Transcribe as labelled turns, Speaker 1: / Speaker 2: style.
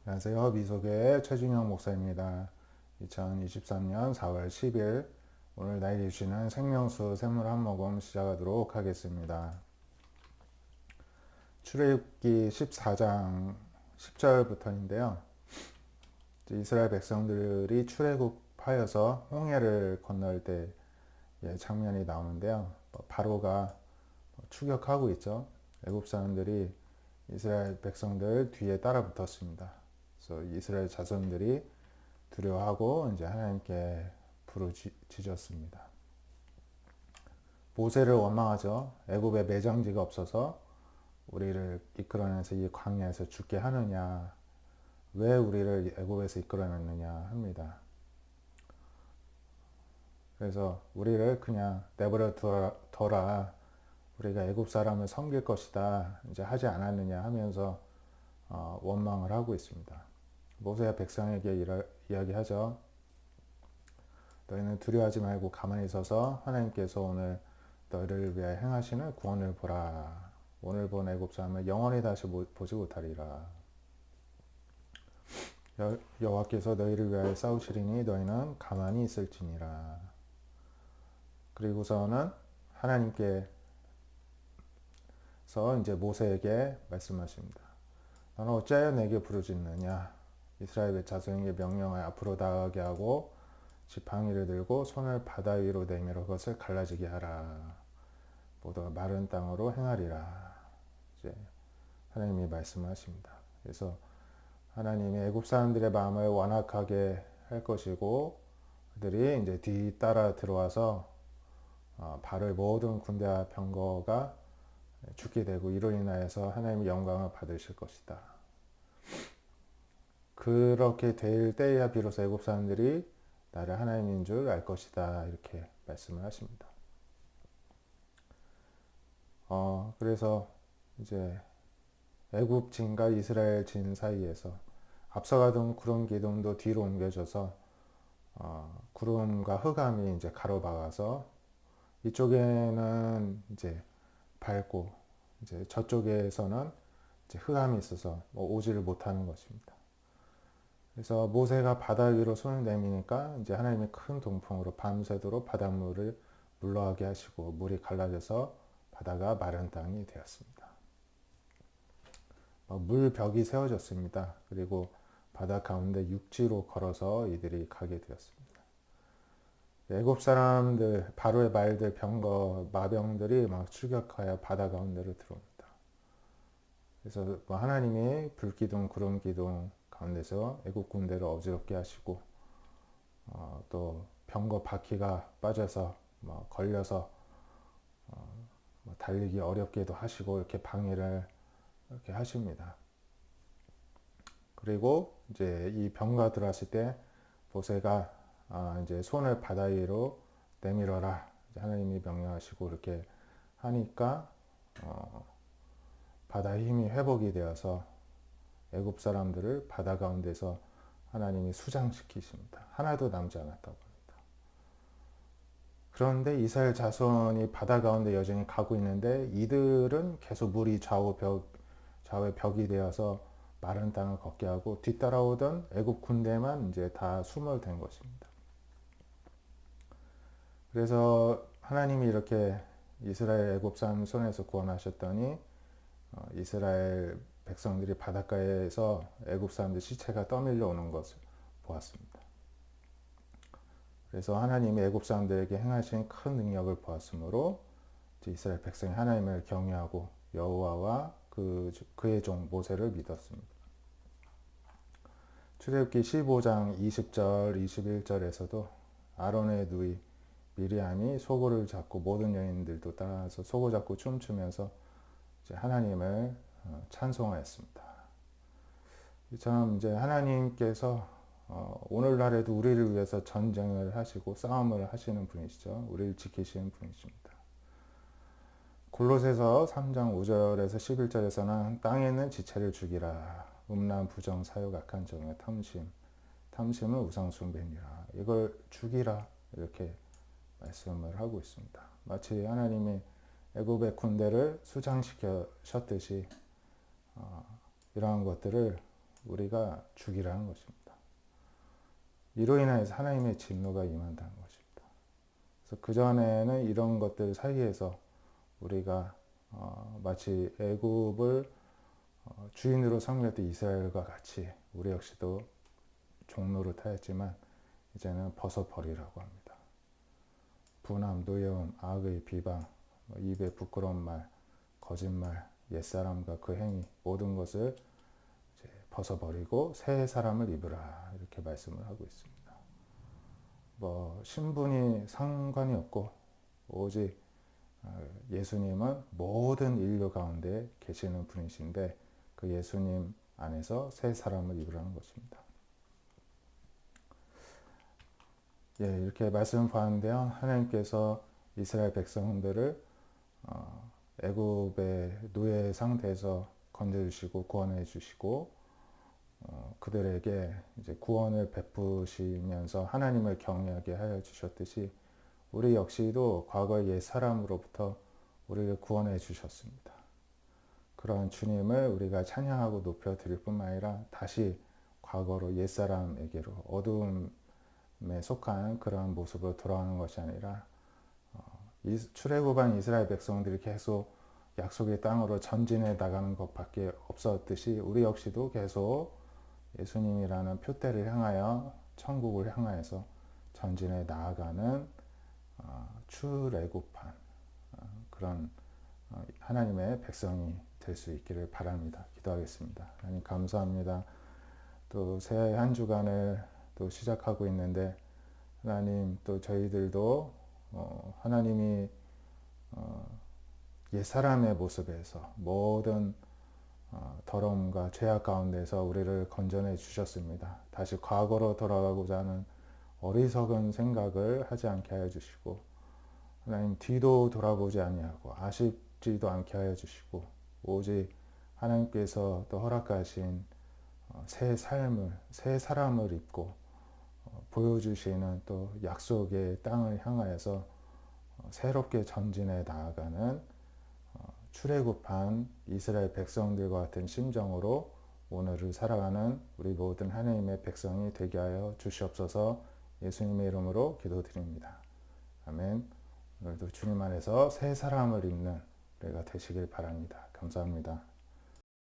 Speaker 1: 안녕하세요. 미소교의 최준영 목사입니다. 2023년 4월 10일 오늘 나에게 주시는 생명수 샘물 한 모금 시작하도록 하겠습니다. 출애굽기 14장 10절부터인데요. 이스라엘 백성들이 출애굽하여서 홍해를 건널 때 장면이 나오는데요. 바로가 추격하고 있죠. 애굽 사람들이 이스라엘 백성들 뒤에 따라 붙었습니다. 그래서 이스라엘 자손들이 두려워하고 이제 하나님께 부르짖었습니다. 모세를 원망하죠. 애굽에 매장지가 없어서 우리를 이끌어내서 이 광야에서 죽게 하느냐, 왜 우리를 애굽에서 이끌어냈느냐 합니다. 그래서 우리를 그냥 내버려 둬라, 우리가 애굽 사람을 섬길 것이다 이제 하지 않았느냐 하면서 원망을 하고 있습니다. 모세가 백성에게 이야기하죠. 너희는 두려워하지 말고 가만히 서서 하나님께서 오늘 너희를 위하여 행하시는 구원을 보라. 오늘 본 애굽 사람을 영원히 다시 보지 못하리라. 여호와께서 너희를 위하여 싸우시리니 너희는 가만히 있을지니라. 그리고서는 하나님께서 이제 모세에게 말씀하십니다. 너는 어찌하여 내게 부르짖느냐? 이스라엘 자손에게 명령하여 앞으로 나가게 하고 지팡이를 들고 손을 바다 위로 내밀어 그것을 갈라지게 하라. 모두가 마른 땅으로 행하리라. 이제 하나님이 말씀하십니다. 그래서 하나님이 애굽 사람들의 마음을 완악하게 할 것이고 그들이 이제 뒤따라 들어와서 바로의 모든 군대와 병거가 죽게 되고 이로 인하여서 하나님의 영광을 받으실 것이다. 그렇게 될 때야 비로소 애굽 사람들이 나를 하나님인 줄 알 것이다. 이렇게 말씀을 하십니다. 그래서 이제 애굽 진과 이스라엘 진 사이에서 앞서가던 구름 기둥도 뒤로 옮겨져서 구름과 흑암이 이제 가로막아서 이쪽에는 이제 밝고 이제 저쪽에서는 이제 흑암이 있어서 오지를 못하는 것입니다. 그래서 모세가 바다 위로 손을 내미니까 이제 하나님이 큰 동풍으로 밤새도록 바닷물을 물러가게 하시고 물이 갈라져서 바다가 마른 땅이 되었습니다. 물벽이 세워졌습니다. 그리고 바다 가운데 육지로 걸어서 이들이 가게 되었습니다. 애굽 사람들, 바로의 말들, 병거, 마병들이 막 출격하여 바다 가운데로 들어옵니다. 그래서 하나님이 불기둥, 구름기둥 가운데서 애굽 군대를 어지럽게 하시고 또 병거 바퀴가 빠져서 걸려서 달리기 어렵게도 하시고 이렇게 방해를 이렇게 하십니다. 그리고 이제 이 병가 들어왔을 때 모세가 이제 손을 바다 위로 내밀어라 하나님이 명령하시고 이렇게 하니까 바다의 힘이 회복이 되어서 애굽 사람들을 바다 가운데서 하나님이 수장시키십니다. 하나도 남지 않았다고 합니다. 그런데 이스라엘 자손이 바다 가운데 여전히 가고 있는데 이들은 계속 물이 좌우의 벽이 되어서 마른 땅을 걷게 하고 뒤따라오던 애굽 군대만 이제 다 수몰된 것입니다. 그래서 하나님이 이렇게 이스라엘 애굽 사람 손에서 구원하셨더니 이스라엘 백성들이 바닷가에서 애굽 사람들 시체가 떠밀려 오는 것을 보았습니다. 그래서 하나님이 애굽 사람들에게 행하신 큰 능력을 보았으므로 이스라엘 백성이 하나님을 경외하고 여호와와 그의 종 모세를 믿었습니다. 출애굽기 15장 20절 21절에서도 아론의 누이 미리암이 소고를 잡고 모든 여인들도 따라서 소고 잡고 춤추면서 하나님을 찬송하였습니다. 참 이제 하나님께서 오늘날에도 우리를 위해서 전쟁을 하시고 싸움을 하시는 분이시죠. 우리를 지키시는 분이십니다. 골로새서 3장 5절에서 11절에서는 땅에 있는 지체를 죽이라. 음란, 부정, 사욕, 악한 정욕, 탐심은 우상숭배니라. 이걸 죽이라 이렇게 말씀을 하고 있습니다. 마치 하나님이 애굽의 군대를 수장시키셨듯이 이러한 것들을 우리가 죽이라는 것입니다. 이로 인해서 하나님의 진노가 임한다는 것입니다. 그래서 그전에는 이런 것들 사이에서 우리가 마치 애굽을 주인으로 섬겼던 이스라엘과 같이 우리 역시도 종로를 타였지만 이제는 벗어버리라고 합니다. 분함, 노여움, 악의 비방, 입에 부끄러운 말, 거짓말, 옛사람과 그 행위 모든 것을 이제 벗어버리고 새 사람을 입으라 이렇게 말씀을 하고 있습니다. 신분이 상관이 없고 오직 예수님은 모든 인류 가운데 계시는 분이신데 그 예수님 안에서 새 사람을 입으라는 것입니다. 이렇게 말씀을 봤는데요. 하나님께서 이스라엘 백성들을 애굽의 노예 상태에서 건져주시고 구원해 주시고 그들에게 이제 구원을 베푸시면서 하나님을 경외하게 하여 주셨듯이 우리 역시도 과거의 옛 사람으로부터 우리를 구원해 주셨습니다. 그러한 주님을 우리가 찬양하고 높여 드릴 뿐만 아니라 다시 과거로 옛 사람에게로 어두움에 속한 그러한 모습으로 돌아오는 것이 아니라 출애굽한 이스라엘 백성들이 계속 약속의 땅으로 전진해 나가는 것밖에 없었듯이 우리 역시도 계속 예수님이라는 표대를 향하여 천국을 향하여서 전진해 나아가는 출애굽한 그런 하나님의 백성이 될 수 있기를 바랍니다. 기도하겠습니다. 하나님 감사합니다. 또 새해 한 주간을 또 시작하고 있는데 하나님 또 저희들도 하나님이 옛사람의 모습에서 모든 더러움과 죄악 가운데서 우리를 건져내 주셨습니다. 다시 과거로 돌아가고자 하는 어리석은 생각을 하지 않게 하여 주시고 하나님 뒤도 돌아보지 아니하고 아쉽지도 않게 하여 주시고 오직 하나님께서 또 허락하신 새 삶을 새 사람을 입고 보여주시는 또 약속의 땅을 향하여서 새롭게 전진해 나아가는 출애굽한 이스라엘 백성들과 같은 심정으로 오늘을 살아가는 우리 모든 하나님의 백성이 되게 하여 주시옵소서. 예수님의 이름으로 기도드립니다. 아멘. 오늘도 주님 안에서 새 사람을 입는 우리가 되시길 바랍니다. 감사합니다.